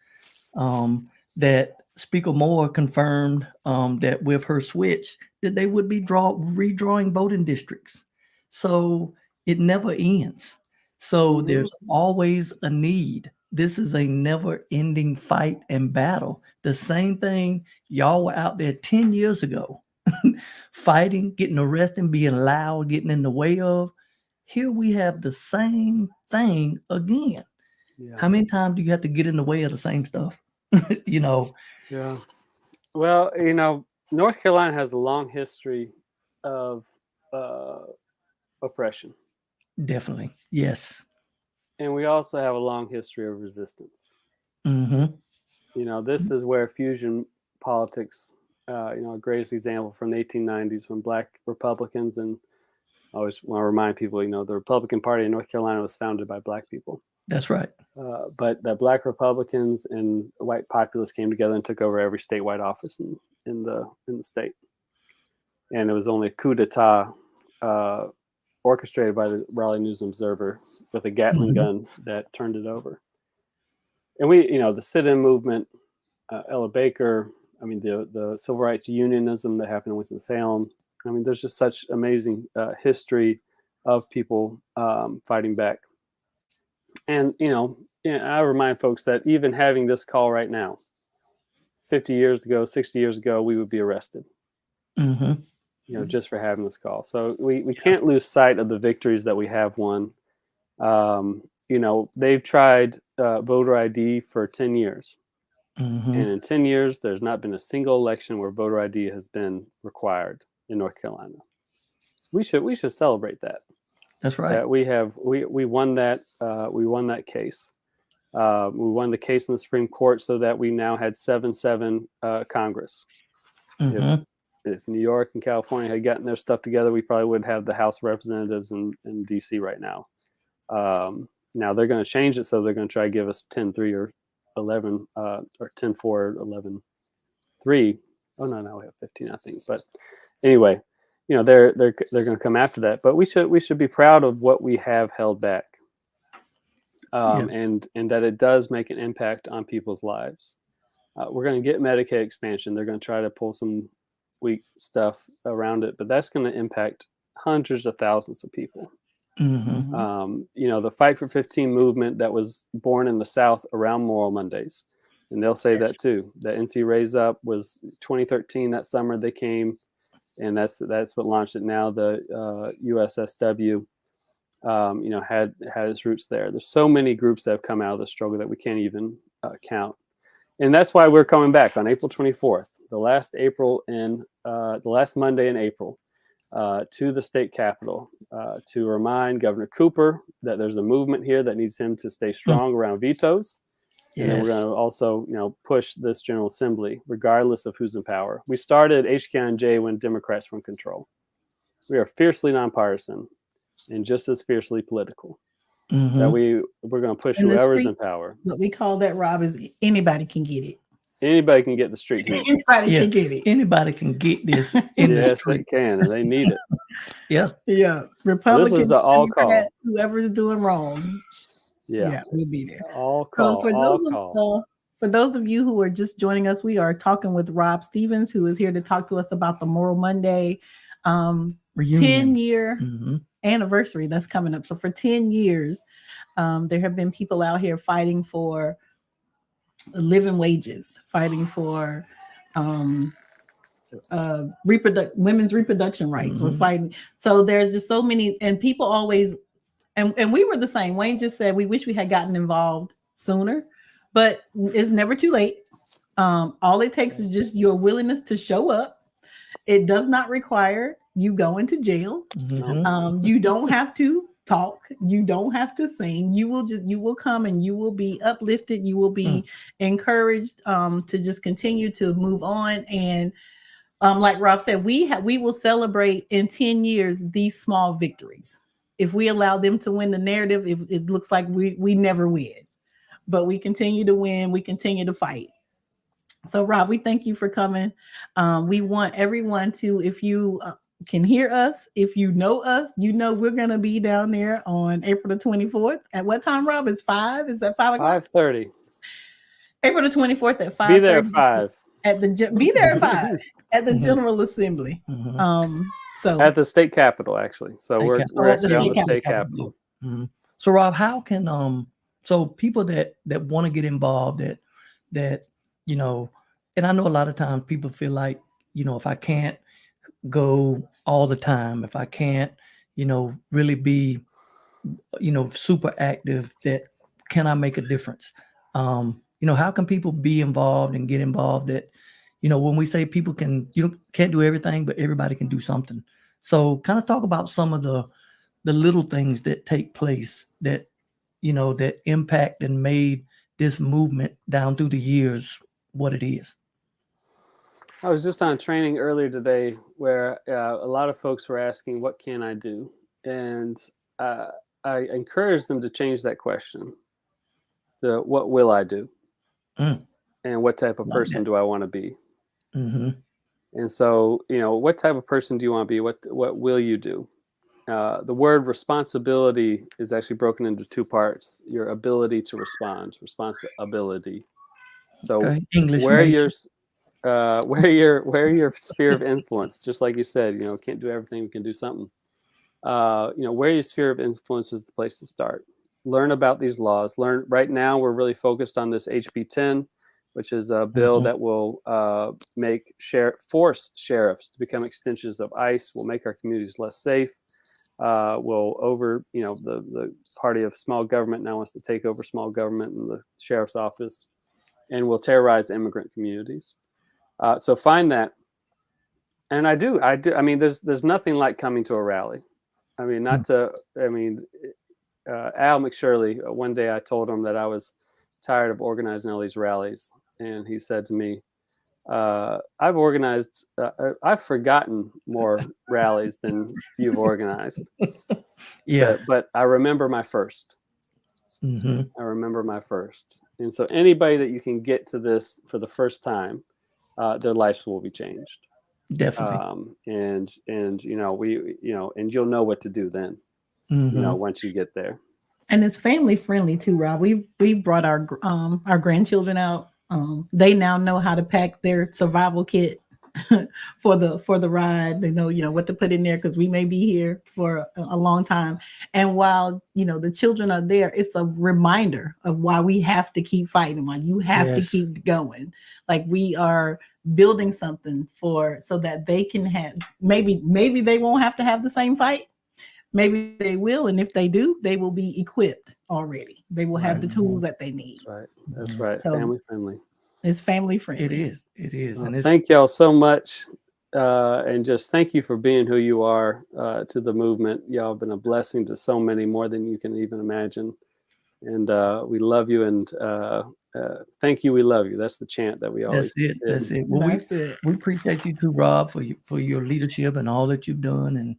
that Speaker Moore confirmed that with her switch, that they would be redrawing voting districts. So it never ends. So
Mhm.
there's always a need. This is a never-ending fight and battle. The same thing y'all were out there 10 years ago, fighting, getting arrested, being loud, getting in the way of. Here we have the same thing again.
Yeah.
How many times do you have to get in the way of the same stuff?
Yeah. Well, North Carolina has a long history of oppression,
Definitely. Yes.
and we also have a long history of resistance.
Mm-hmm.
This is where fusion politics, a greatest example from the 1890s when Black Republicans, and I always want to remind people, the Republican Party in North Carolina was founded by Black people.
That's right.
But that Black Republicans and white populists came together and took over every statewide office in the state. And it was only a coup d'etat orchestrated by the Raleigh News Observer with a Gatling gun that turned it over. And the sit-in movement, Ella Baker, the civil rights unionism that happened in Winston-Salem. There's just such amazing history of people fighting back. And, I remind folks that even having this call right now, 50 years ago, 60 years ago, we would be arrested,
Mm-hmm.
just for having this call. So we can't lose sight of the victories that we have won. They've tried voter ID for 10 years.
Mm-hmm.
And in 10 years, there's not been a single election where voter ID has been required in North Carolina. We should celebrate that.
That's right.
That we won that case. We won the case in the Supreme Court so that we now had 7-7 Congress.
Mm-hmm.
If New York and California had gotten their stuff together, we probably would have the House of Representatives in DC right now. Now they're going to change it, so they're going to try to give us 10-3 or 11 or 10-4, 11-3. Oh no, now we have 15, I think. But anyway, they're going to come after that. But we should be proud of what we have held back, and that it does make an impact on people's lives. We're going to get Medicaid expansion. They're going to try to pull some weak stuff around it, but that's going to impact hundreds of thousands of people.
Mm-hmm.
The Fight for 15 movement that was born in the South around Memorial Mondays, and they'll say that too. The NC Raise Up was 2013. That summer they came, and that's what launched it. Now the USSW had its roots there. There's so many groups that have come out of the struggle that we can't even count. And that's why we're coming back on April 24th, the last Monday in April, to the state capitol to remind Governor Cooper that there's a movement here that needs him to stay strong around vetoes. And then we're going to also, push this General Assembly, regardless of who's in power. We started HKNJ when Democrats were in control. We are fiercely nonpartisan and just as fiercely political. That we're going to push whoever's in power.
What we call that, Rob, is anybody can get it.
Anybody can get the street heat.
Anybody can get it.
Anybody can get this in the street.
Yes, they can, and they need it.
Yeah. Republicans,
so this is the all call.
Whoever's doing wrong. Yeah, we'll be there.
All call.
For those of you who are just joining us, we are talking with Rob Stevens, who is here to talk to us about the Moral Monday 10-year anniversary that's coming up. So for 10 years, there have been people out here fighting for living wages, fighting for women's reproduction rights. We're fighting. So there's just so many, and people always, and we were the same. Wayne just said, we wish we had gotten involved sooner, but it's never too late. All it takes is just your willingness to show up. It does not require you going to jail. You don't have to talk. You don't have to sing. You will come and you will be uplifted. You will be encouraged to just continue to move on. And like Rob said, we will celebrate in 10 years these small victories. If we allow them to win the narrative, it looks like we never win, but we continue to win. We continue to fight. So Rob, we thank you for coming. We want everyone to, if you can hear us, if you know us, we're going to be down there on April the 24th. At what time, Rob? Is 5? Is that 5 o'clock?
5:30.
April the 24th at 5.
Be there at 5.
Be there at 5 at the General Assembly. So
at the state capitol, actually. So we're actually on the state capitol.
So Rob, how can so people that want to get involved, that and I know a lot of times people feel like, if I can't go all the time, if I can't, really be, super active, that can I make a difference? How can people be involved and get involved that, when we say people can't do everything, but everybody can do something. So kind of talk about some of the little things that take place that, that impact and made this movement down through the years what it is.
I was just on training earlier today where a lot of folks were asking, what can I do? And I encouraged them to change that question to what will I do? And what type of person do I want to be? And so, what type of person do you want to be? What will you do? The word responsibility is actually broken into 2 parts: your ability to respond, responsibility. So
English
where your sphere of influence, just like you said, can't do everything, we can do something. Where your sphere of influence is the place to start. Learn about these laws. Right now, we're really focused on this HB 10, which is a bill that will force sheriffs to become extensions of ICE, will make our communities less safe. The party of small government now wants to take over small government in the sheriff's office, and will terrorize immigrant communities. So find that. And I do. I mean, there's nothing like coming to a rally. I mean, Al McShirley, one day I told him that I was tired of organizing all these rallies. And he said to me, I've forgotten more rallies than you've organized. But I remember my first. I remember my first. And so anybody that you can get to this for the first time, their lives will be changed.
Definitely.
And you'll know what to do then, once you get there.
And it's family friendly too, Rob. We brought our grandchildren out. They now know how to pack their survival kit for the ride. They know, what to put in there, because we may be here for a long time. And while, the children are there, it's a reminder of why we have to keep fighting, why you have to keep going. Like, we are building something so that they can have, maybe they won't have to have the same fight, maybe they will, and if they do, they will be equipped already. They will have the tools that they need.
That's right. That's right.
So
Family friendly.
it's family friendly.
It is. It is. And it's
Thank y'all so much. And just thank you for being who you are to the movement. Y'all have been a blessing to so many, more than you can even imagine. And we love you. And thank you. We love you. That's the chant that we always
That's it.
did.
That's it. Well, we appreciate you too, Rob, for your leadership and all that you've done,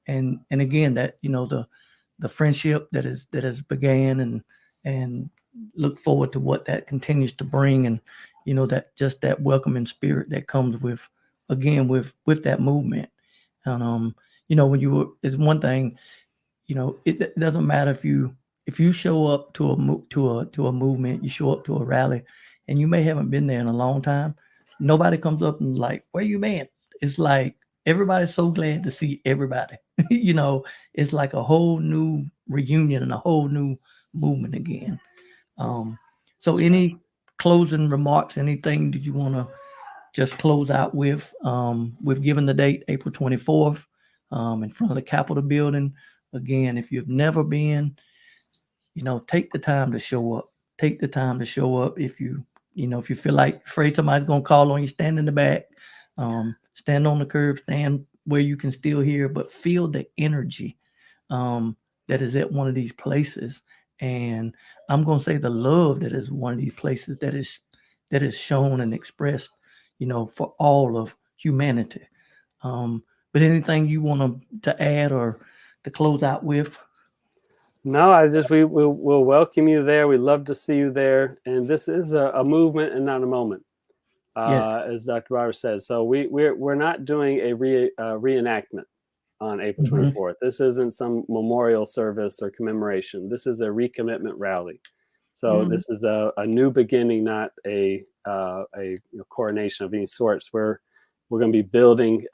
and again, that the friendship that has began, and look forward to what that continues to bring, and that just that welcoming spirit that comes with that movement. And when it's one thing, it doesn't matter if you show up to a movement, you show up to a rally, and you may haven't been there in a long time. Nobody comes up and like, where you been? It's like everybody's so glad to see everybody. It's like a whole new reunion and a whole new movement again. So any closing remarks, anything that you want to just close out with? We've given the date, April 24th, in front of the Capitol building. Again, if you've never been, take the time to show up. Take the time to show up. If you feel like afraid somebody's going to call on you, stand in the back, stand on the curb, stand where you can still hear, but feel the energy that is at one of these places. And I'm going to say the love that is one of these places that is shown and expressed, for all of humanity. But anything you want to add or to close out with?
No, we'll welcome you there. We'd love to see you there. And this is a movement and not a moment,
Yes.
as Dr. Robert says. So we're not doing a reenactment on April 24th. This isn't some memorial service or commemoration. This is a recommitment rally. So this is a new beginning, not a coronation of any sorts. We're going to be building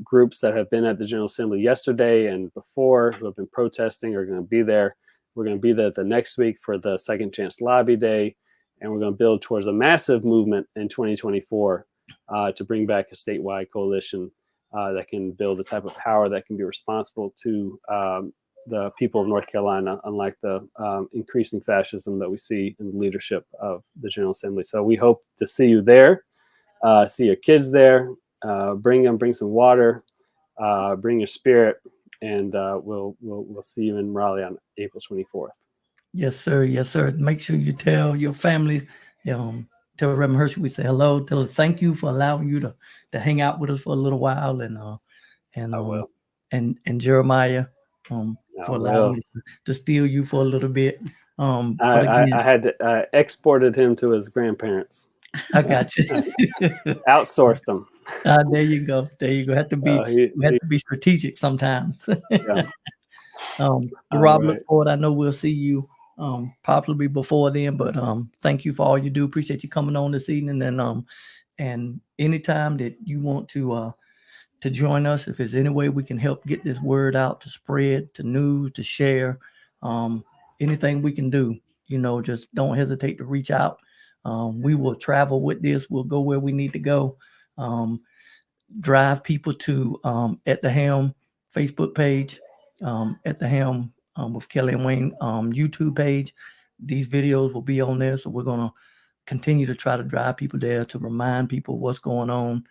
groups that have been at the General Assembly yesterday and before, who have been protesting, are going to be there. We're going to be there the next week for the Second Chance Lobby Day, and we're going to build towards a massive movement in 2024 to bring back a statewide coalition that can build the type of power that can be responsible to the people of North Carolina, unlike the increasing fascism that we see in the leadership of the General Assembly. So we hope to see you there, see your kids there. Bring some water, bring your spirit, and we'll see you in Raleigh on April 24th.
Yes, sir. Yes, sir. Make sure you tell your family, tell Reverend Hershey we say hello. Tell her thank you for allowing you to hang out with us for a little while, and Jeremiah for allowing me to steal you for a little bit. But again,
I had to exported him to his grandparents.
I got you.
Outsourced them.
There you go. There you go. Have to be strategic sometimes.
Yeah.
Rob, look forward. I know we'll see you possibly before then, but thank you for all you do. Appreciate you coming on this evening, and anytime that you want to join us, if there's any way we can help get this word out, to spread, to news, to share, anything we can do, just don't hesitate to reach out. We will travel with this. We'll go where we need to go. Drive people to At the Helm Facebook page, At the Helm with Kelli and Wayne YouTube page. These videos will be on there, so we're going to continue to try to drive people there, to remind people what's going on,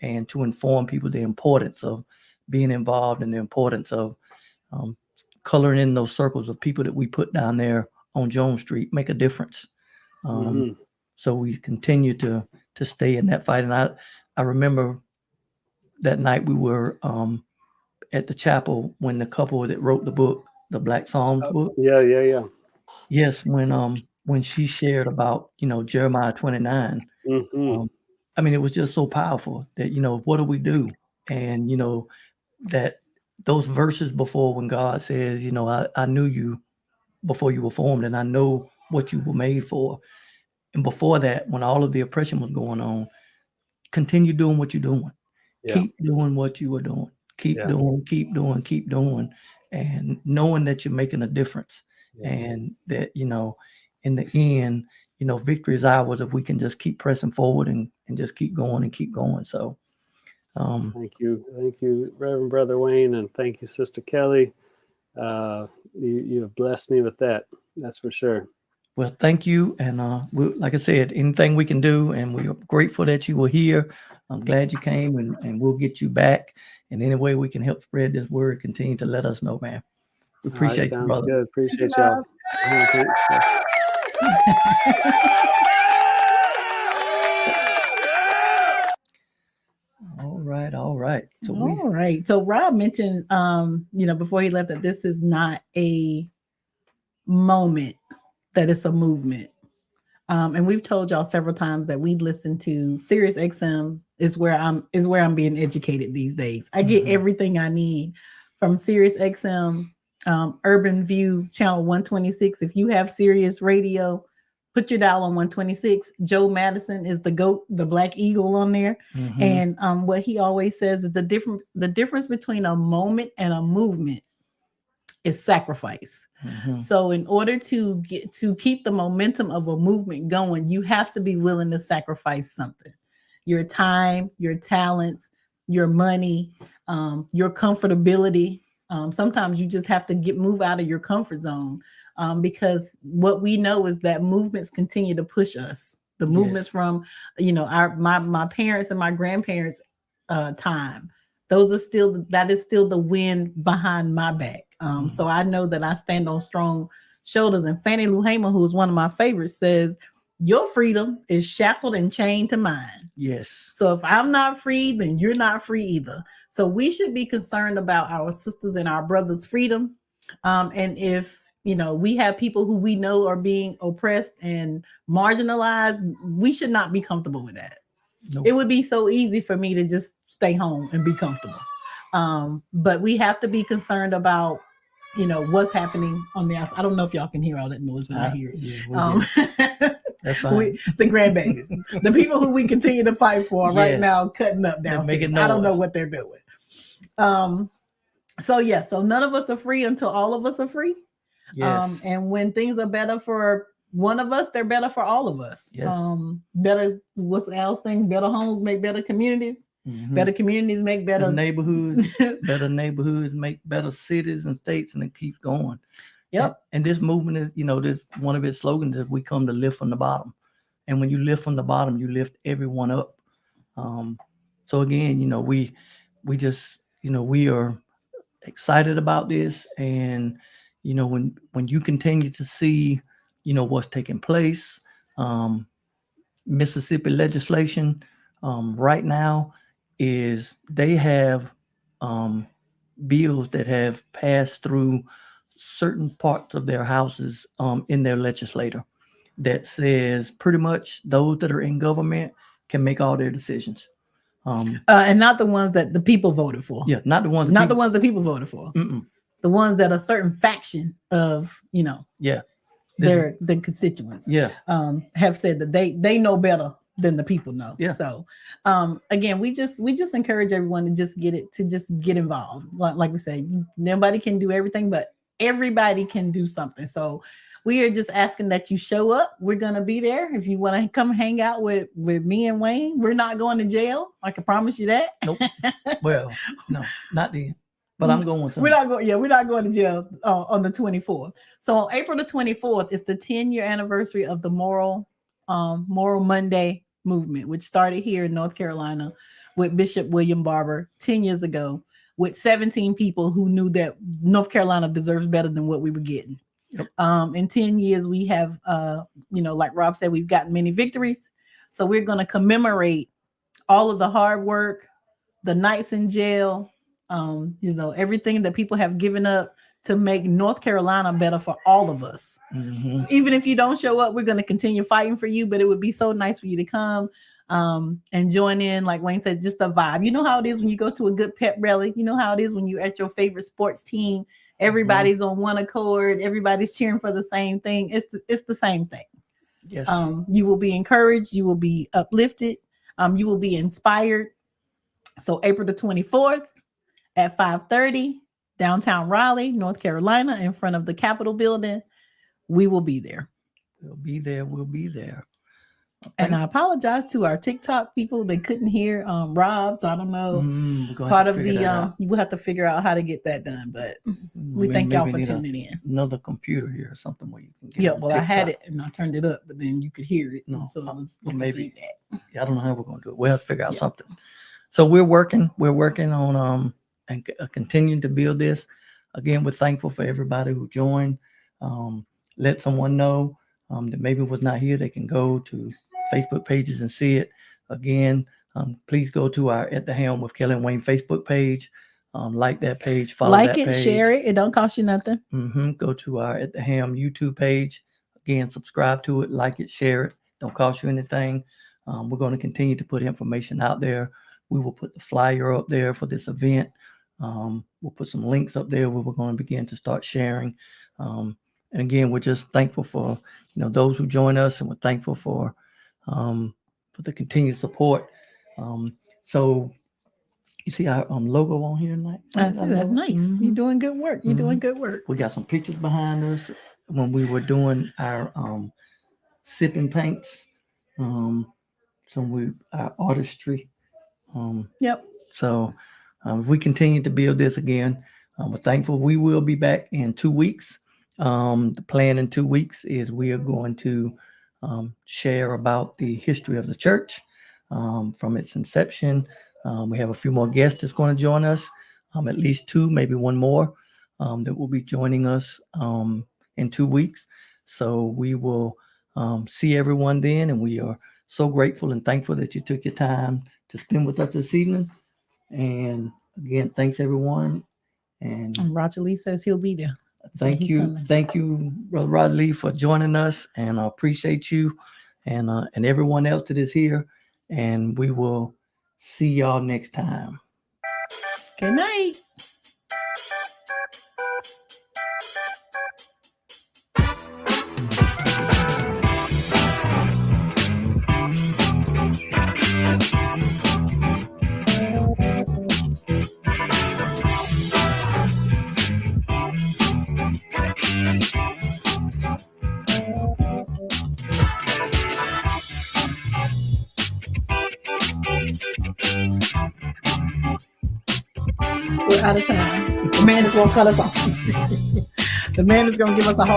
and to inform people the importance of being involved and the importance of coloring in those circles of people that we put down there on Jones Street make a difference. So we continue to stay in that fight. And I remember that night we were at the chapel when the couple that wrote the book, the Black Psalms book.
Yeah.
Yes, when she shared about Jeremiah 29. I mean, it was just so powerful that what do we do? And that those verses before, when God says, I knew you before you were formed, and I know what you were made for. And before that, when all of the oppression was going on, continue doing what you're doing. Yeah. Keep doing what you were doing. Keep doing, and knowing that you're making a difference. Yeah. And that, in the end, victory is ours if we can just keep pressing forward and just keep going. So
thank you, Reverend Brother Wayne, and thank you, Sister Kelli. You have blessed me with that. That's for sure.
Well, thank you. And like I said, anything we can do, and we're grateful that you were here. I'm glad you came, and we'll get you back. And any way we can help spread this word, continue to let us know, man. We
All right,
appreciate you,
sounds
brother.
good. Appreciate y'all. Thanks.
All right. So
All right. So Rob mentioned, before he left, that this is not a moment, that it's a movement. And we've told y'all several times that we listen to Sirius XM is where I'm being educated these days. I get everything I need from Sirius XM, Urban View channel 126. If you have Sirius radio, put your dial on 126. Joe Madison is the GOAT, the Black Eagle on there. And what he always says is the difference between a moment and a movement is sacrifice. So in order to keep the momentum of a movement going, you have to be willing to sacrifice something. Your time, your talents, your money, your comfortability. Sometimes you just have to move out of your comfort zone, because what we know is that movements continue to push us. The movements from, my parents and my grandparents' time. That is still the wind behind my back. So I know that I stand on strong shoulders. And Fannie Lou Hamer, who is one of my favorites, says, your freedom is shackled and chained to mine.
Yes.
So if I'm not free, then you're not free either. So we should be concerned about our sisters and our brothers' freedom. And if we have people who we know are being oppressed and marginalized, we should not be comfortable with that. Nope. It would be so easy for me to just stay home and be comfortable. But we have to be concerned about, what's happening on the outside. I don't know if y'all can hear all that noise, but I hear it.
Yeah, that's fine.
The grandbabies, the people who we continue to fight for right now, cutting up downstairs. I don't know what they're doing. So none of us are free until all of us are free. Yes. And when things are better for one of us, they're better for all of us.
Yes.
Better, what's else thing? Better homes make better communities. Better communities make better
neighborhoods. Better neighborhoods make better cities and states, and it keeps going.
Yep.
And this movement is, this one of its slogans is we come to lift from the bottom. And when you lift from the bottom, you lift everyone up. So again, we just, we are excited about this. And, when you continue to see, what's taking place, Mississippi legislation right now is they have bills that have passed through certain parts of their houses in their legislature that says pretty much those that are in government can make all their decisions.
And not the ones that the people voted for.
Yeah, not the ones.
The ones that people voted for. The ones that a certain faction of, their constituents.
Yeah,
have said that they know better than the people know.
Yeah.
So, again, we just encourage everyone to just get involved. Like we said, nobody can do everything, but everybody can do something. So we are just asking that you show up. We're going to be there. If you want to come hang out with me and Wayne, we're not going to jail. I can promise you that.
Nope. Well, no, not then. But I'm going to.
We're not going to jail on the 24th. So on April the 24th, it's the 10-year anniversary of the Moral Monday movement, which started here in North Carolina with Bishop William Barber 10 years ago, with 17 people who knew that North Carolina deserves better than what we were getting. Yep. In 10 years, we have, like Rob said, we've gotten many victories. So we're going to commemorate all of the hard work, the nights in jail, everything that people have given up to make North Carolina better for all of us. So even if you don't show up, we're going to continue fighting for you, but it would be so nice for you to come and join in. Like Wayne said, just the vibe. You know how it is when you go to a good pep rally. You know how it is when you're at your favorite sports team. Everybody's on one accord. Everybody's cheering for the same thing. It's the same thing.
Yes.
You will be encouraged. You will be uplifted. You will be inspired. So April the 24th at 5:30, downtown Raleigh, North Carolina, in front of the Capitol building. We will be there.
We'll be there.
And I apologize to our TikTok people. They couldn't hear Rob, so I don't know.
We're gonna
Part
have
of
to figure that
the
out.
you will have to figure out how to get that done. But we thank y'all for
need
tuning in.
another computer here or something where you can get
Yeah,
on
well, I had
TikTok.
it and I turned it up, but then you could hear it.
No,
So it was
well,
looking
maybe.
for that.
I don't know how we're gonna do it. We'll have to figure out
Yeah.
something. So we're working on and continuing to build this. Again, we're thankful for everybody who joined. Let someone know that maybe was not here. They can go to Facebook pages and see it. Again, please go to our At the Helm with Kelli and Wayne Facebook page. Like that page, follow
Like
that
it,
page.
share it. It don't cost you nothing.
Go to our At the Helm YouTube page. Again, subscribe to it, like it, share it. Don't cost you anything. We're going to continue to put information out there. We will put the flyer up there for this event. We'll put some links up there where we're going to begin to start sharing. And again, we're just thankful for those who join us, and we're thankful for the continued support. So you see our logo on here tonight?
I see, that's nice. You're doing good work. You're doing good work.
We got some pictures behind us when we were doing our sipping paints, our artistry.
Yep.
So we continue to build this again. We're thankful. We will be back in 2 weeks. The plan in 2 weeks is we are going to share about the history of the church from its inception. We have a few more guests that's going to join us, at least 2, maybe 1 more that will be joining us in 2 weeks. So we will see everyone then, and we are so grateful and thankful that you took your time to spend with us this evening. And again, thanks everyone. And
Roger Lee says he'll be there.
Thank you, Brother Rod Lee, for joining us, and I appreciate you and everyone else that is here. And we will see y'all next time.
Good night. We're out of time. The man is going to cut us off. The man is going to give us a hard